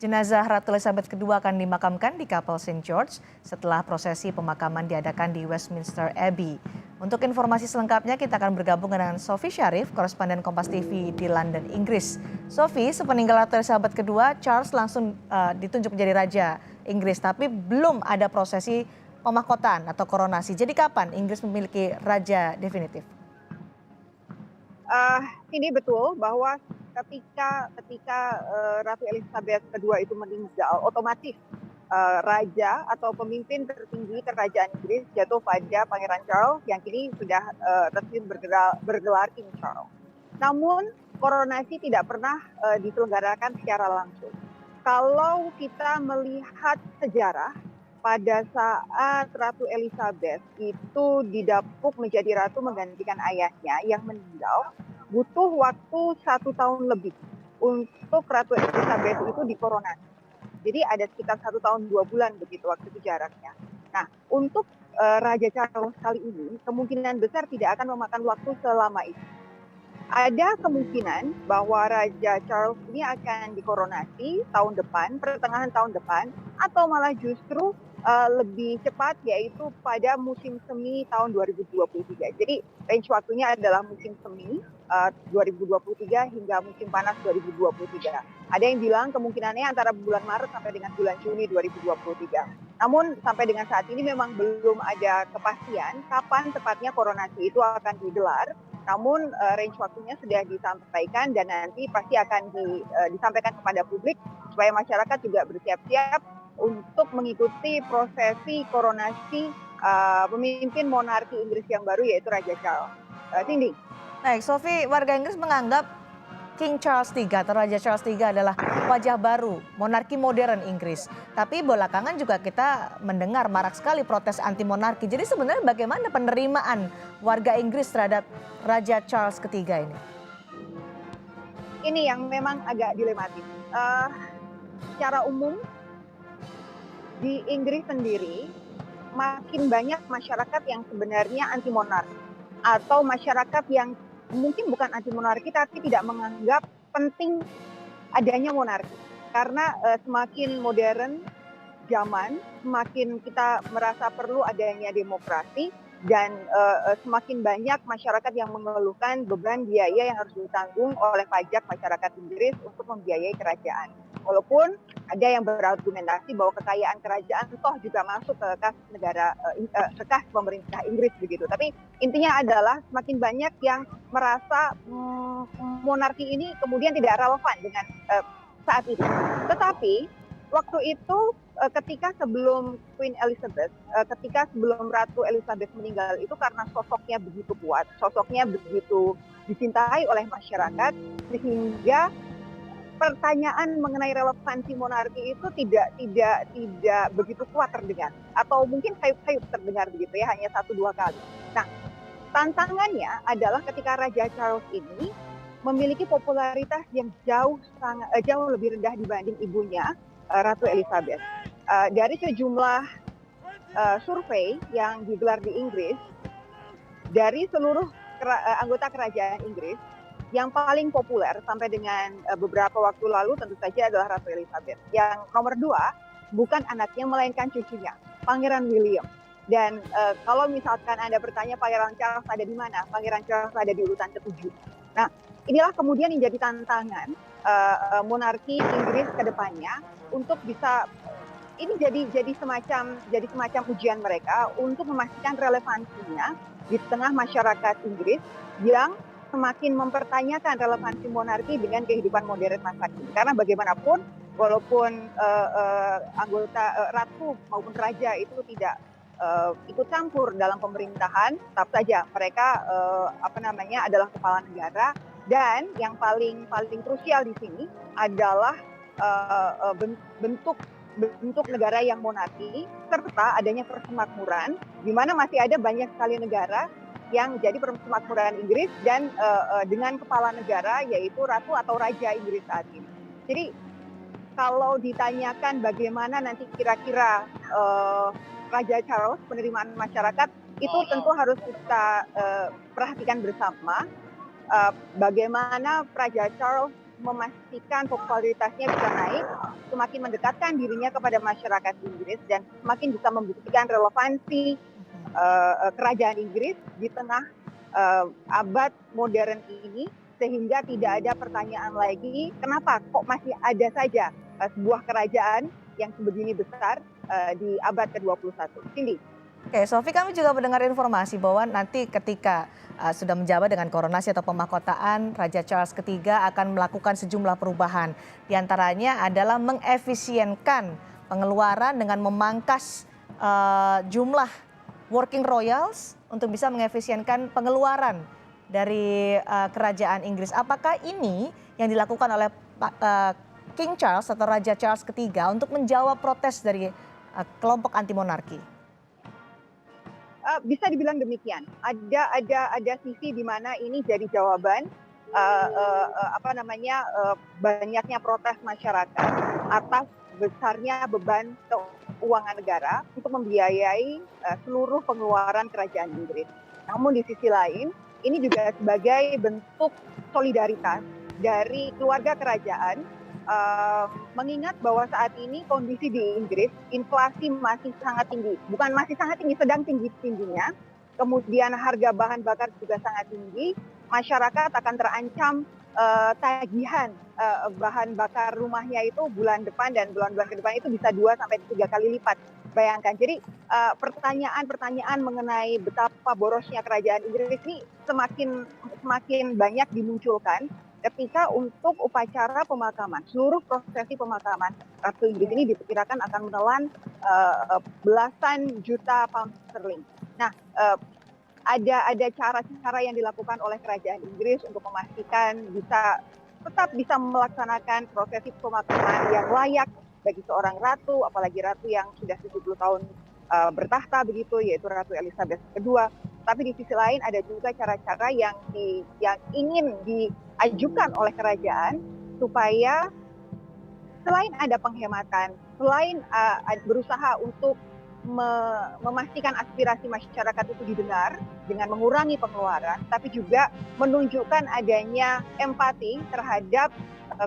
Jenazah Ratu Elizabeth II akan dimakamkan di Kapel St. George setelah prosesi pemakaman diadakan di Westminster Abbey. Untuk informasi selengkapnya kita akan bergabung dengan Sophie Syarif, koresponden Kompas TV di London, Inggris. Sophie, sepeninggal Ratu Elizabeth II, Charles langsung ditunjuk menjadi Raja Inggris, tapi belum ada prosesi pemahkotaan atau koronasi. Jadi kapan Inggris memiliki raja definitif? Ini betul bahwa ketika Ratu Elizabeth II itu meninggal, otomatis raja atau pemimpin tertinggi kerajaan Inggris jatuh pada Pangeran Charles yang kini sudah resmi bergelar King Charles. Namun koronasi tidak pernah diselenggarakan secara langsung. Kalau kita melihat sejarah, pada saat Ratu Elizabeth itu didapuk menjadi ratu menggantikan ayahnya yang meninggal, butuh waktu 1 tahun lebih untuk Ratu Elizabeth itu dikoronasi. Jadi ada sekitar 1 tahun 2 bulan begitu waktu itu jaraknya. Nah, untuk Raja Charles kali ini kemungkinan besar tidak akan memakan waktu selama itu. Ada kemungkinan bahwa Raja Charles ini akan dikoronasi tahun depan, pertengahan tahun depan, atau malah justru lebih cepat, yaitu pada musim semi tahun 2023. Jadi range waktunya adalah musim semi 2023 hingga musim panas 2023. Ada yang bilang kemungkinannya antara bulan Maret sampai dengan bulan Juni 2023. Namun sampai dengan saat ini memang belum ada kepastian kapan tepatnya koronasi itu akan digelar. Namun range waktunya sudah disampaikan dan nanti pasti akan disampaikan kepada publik supaya masyarakat juga bersiap-siap untuk mengikuti prosesi koronasi pemimpin monarki Inggris yang baru yaitu Raja Charles. Cindy. Baik, Sophie, warga Inggris menganggap King Charles III atau Raja Charles III adalah wajah baru monarki modern Inggris. Tapi belakangan juga kita mendengar marak sekali protes anti monarki. Jadi sebenarnya bagaimana penerimaan warga Inggris terhadap Raja Charles III ini? Ini yang memang agak dilematis. Secara umum di Inggris sendiri makin banyak masyarakat yang sebenarnya anti monarki atau masyarakat yang mungkin bukan anti monarki tapi tidak menganggap penting adanya monarki karena semakin modern zaman, semakin kita merasa perlu adanya demokrasi dan semakin banyak masyarakat yang mengeluhkan beban biaya yang harus ditanggung oleh pajak masyarakat Inggris untuk membiayai kerajaan. Walaupun ada yang berargumentasi bahwa kekayaan kerajaan toh juga masuk ke kas negara, ke kas pemerintah Inggris begitu. Tapi intinya adalah semakin banyak yang merasa monarki ini kemudian tidak relevan dengan saat ini. Tetapi waktu itu ketika sebelum Queen Elizabeth, ketika sebelum Ratu Elizabeth meninggal itu karena sosoknya begitu kuat, sosoknya begitu dicintai oleh masyarakat sehingga pertanyaan mengenai relevansi monarki itu tidak begitu kuat terdengar atau mungkin sayup-sayup terdengar begitu ya, hanya 1-2 kali. Nah, tantangannya adalah ketika Raja Charles ini memiliki popularitas yang jauh lebih rendah dibanding ibunya Ratu Elizabeth. Dari sejumlah survei yang digelar di Inggris, dari seluruh anggota kerajaan Inggris, yang paling populer sampai dengan beberapa waktu lalu tentu saja adalah Ratu Elizabeth. Yang nomor 2 bukan anaknya melainkan cucunya, Pangeran William. Dan kalau misalkan Anda bertanya Pangeran Charles ada di mana, Pangeran Charles ada di urutan ke-7. Nah, inilah kemudian yang jadi tantangan monarki Inggris ke depannya untuk bisa ini jadi semacam ujian mereka untuk memastikan relevansinya di tengah masyarakat Inggris yang semakin mempertanyakan relevansi monarki dengan kehidupan modern masa kini. Karena bagaimanapun, walaupun anggota ratu maupun raja itu tidak ikut campur dalam pemerintahan, tetap saja mereka adalah kepala negara. Dan yang paling krusial di sini adalah bentuk negara yang monarki serta adanya persemakmuran, di mana masih ada banyak sekali negara yang jadi persemakmuran Inggris dan dengan kepala negara yaitu ratu atau raja Inggris saat ini. Jadi kalau ditanyakan bagaimana nanti kira-kira Raja Charles penerimaan masyarakat itu tentu harus kita perhatikan bersama bagaimana Raja Charles memastikan popularitasnya bisa naik, semakin mendekatkan dirinya kepada masyarakat Inggris dan semakin bisa membuktikan relevansi kerajaan Inggris di tengah abad modern ini, sehingga tidak ada pertanyaan lagi kenapa kok masih ada saja sebuah kerajaan yang sebegini besar di abad ke-21. Cindy. Oke, Sofi, kami juga mendengar informasi bahwa nanti ketika sudah menjabat dengan koronasi atau pemahkotaan, Raja Charles III akan melakukan sejumlah perubahan. Di antaranya adalah mengefisienkan pengeluaran dengan memangkas jumlah working royals untuk bisa mengefisienkan pengeluaran dari kerajaan Inggris. Apakah ini yang dilakukan oleh King Charles atau Raja Charles III untuk menjawab protes dari kelompok anti monarki? Bisa dibilang demikian. Ada sisi di mana ini jadi jawaban banyaknya protes masyarakat atas besarnya beban keuangan negara untuk membiayai seluruh pengeluaran kerajaan Inggris. Namun di sisi lain, ini juga sebagai bentuk solidaritas dari keluarga kerajaan, mengingat bahwa saat ini kondisi di Inggris, inflasi masih sangat tinggi. Bukan masih sangat tinggi, sedang tinggi-tingginya. Kemudian harga bahan bakar juga sangat tinggi. Masyarakat akan terancam tagihan bahan bakar rumahnya itu bulan depan dan bulan-bulan ke depan itu bisa 2-3 kali lipat. Bayangkan, jadi pertanyaan-pertanyaan mengenai betapa borosnya kerajaan Inggris ini semakin banyak dimunculkan ketika untuk upacara pemakaman, seluruh prosesi pemakaman Ratu Inggris ini diperkirakan akan menelan belasan juta pound sterling. Nah, ada cara-cara yang dilakukan oleh kerajaan Inggris untuk memastikan tetap bisa melaksanakan prosesi pemakaman yang layak bagi seorang ratu, apalagi ratu yang sudah 70 tahun bertahta begitu, yaitu Ratu Elizabeth II. Tapi di sisi lain ada juga cara-cara yang ingin diajukan oleh kerajaan supaya selain ada penghematan, selain berusaha untuk memastikan aspirasi masyarakat itu didengar dengan mengurangi pengeluaran, tapi juga menunjukkan adanya empati terhadap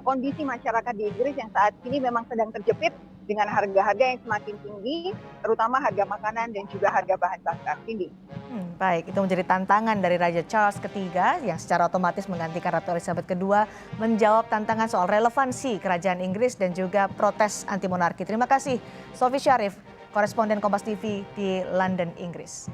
kondisi masyarakat di Inggris yang saat ini memang sedang terjepit dengan harga-harga yang semakin tinggi, terutama harga makanan dan juga harga bahan bakar. Tinggi. Baik, itu menjadi tantangan dari Raja Charles III yang secara otomatis menggantikan Ratu Elizabeth II menjawab tantangan soal relevansi kerajaan Inggris dan juga protes anti monarki. Terima kasih Sofi Syarif, koresponden Kompas TV di London, Inggris.